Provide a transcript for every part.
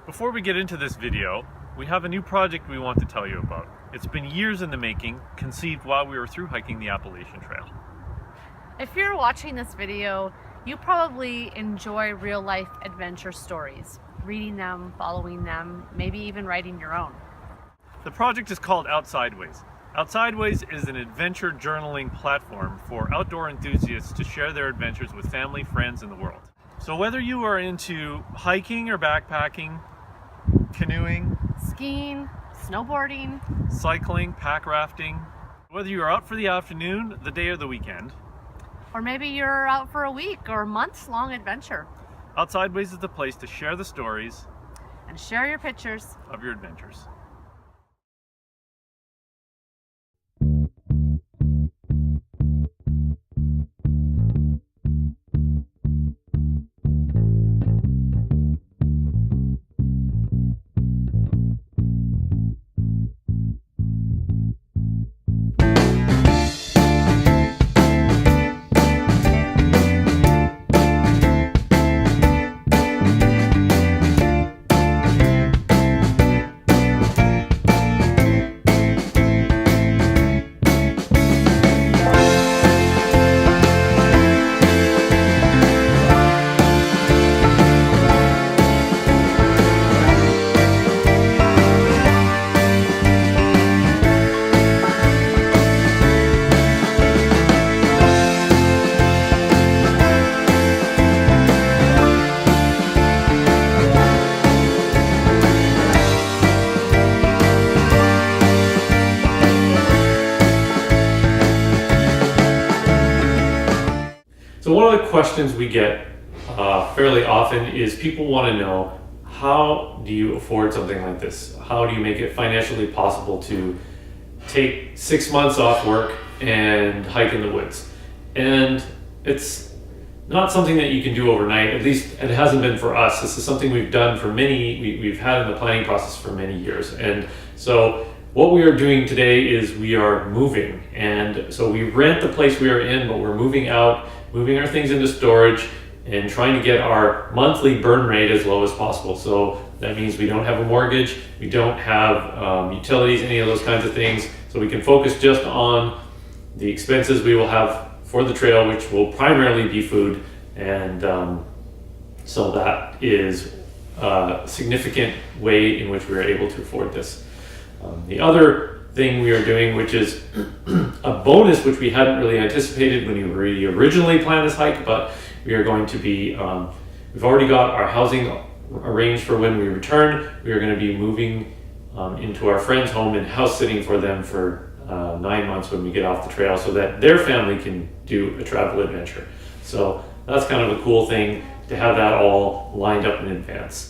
Before we get into this video, we have a new project we want to tell you about. It's been years in the making, conceived while we were through hiking the Appalachian Trail. If you're watching this video, you probably enjoy real-life adventure stories, reading them, following them, maybe even writing your own. The project is called Outsideways. Outsideways is an adventure journaling platform for outdoor enthusiasts to share their adventures with family, friends, and the world. So whether you are into hiking or backpacking, canoeing, Skiing, snowboarding, cycling, pack rafting, whether you are out for the afternoon, the day, or the weekend, or maybe you're out for a week or months-long adventure, Outsideways is the place to share the stories and share your pictures of your adventures. So one of the questions we get fairly often is people want to know, how do you afford something like this? How do you make it financially possible to take 6 months off work and hike in the woods? And it's not something that you can do overnight. At least it hasn't been for us. This is something we've done for we've had in the planning process for many years. And so what we are doing today is we are moving. And so we rent the place we are in, but we're moving out, moving our things into storage, and trying to get our monthly burn rate as low as possible. So that means we don't have a mortgage, we don't have utilities, any of those kinds of things. So we can focus just on the expenses we will have for the trail, which will primarily be food. And so that is a significant way in which we are able to afford this. The other thing we are doing, which is a bonus which we hadn't really anticipated when we originally planned this hike, but we are going to be, we've already got our housing arranged for when we return. We are going to be moving into our friend's home and house sitting for them for 9 months when we get off the trail, so that their family can do a travel adventure. So that's kind of a cool thing to have that all lined up in advance.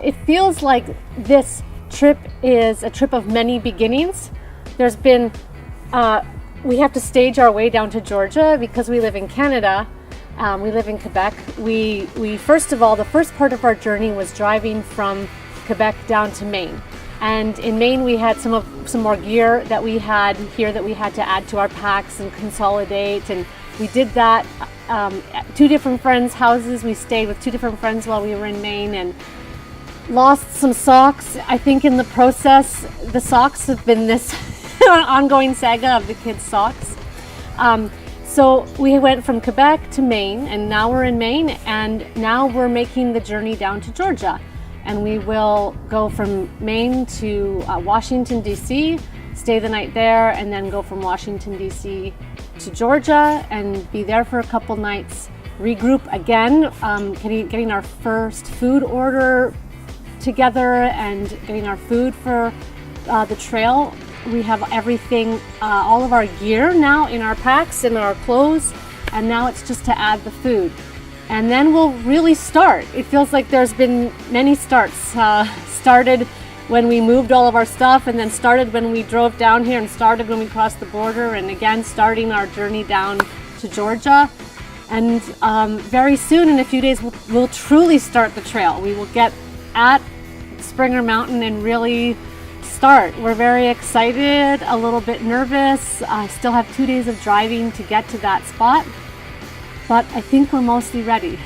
It feels like this trip is a trip of many beginnings. There's been, we have to stage our way down to Georgia because we live in Canada. We live in Quebec. We first of all, the first part of our journey was driving from Quebec down to Maine. And in Maine, we had some more gear that we had here that we had to add to our packs and consolidate. And we did that at 2 different friends' houses. We stayed with 2 different friends while we were in Maine and lost some socks. I think in the process, the socks have been this ongoing saga of the kids' socks. So we went from Quebec to Maine, and now we're in Maine, and now we're making the journey down to Georgia. And we will go from Maine to Washington, D.C., stay the night there, and then go from Washington, D.C. to Georgia and be there for a couple nights, regroup again, getting our first food order together and getting our food for the trail. We have everything, all of our gear now in our packs and our clothes, and now it's just to add the food. And then we'll really start. It feels like there's been many starts. Started when we moved all of our stuff, and then started when we drove down here, and started when we crossed the border, and again starting our journey down to Georgia. And very soon, in a few days, we'll truly start the trail. We will get at Springer Mountain and really start. We're very excited, a little bit nervous. I still have 2 days of driving to get to that spot, but I think we're mostly ready.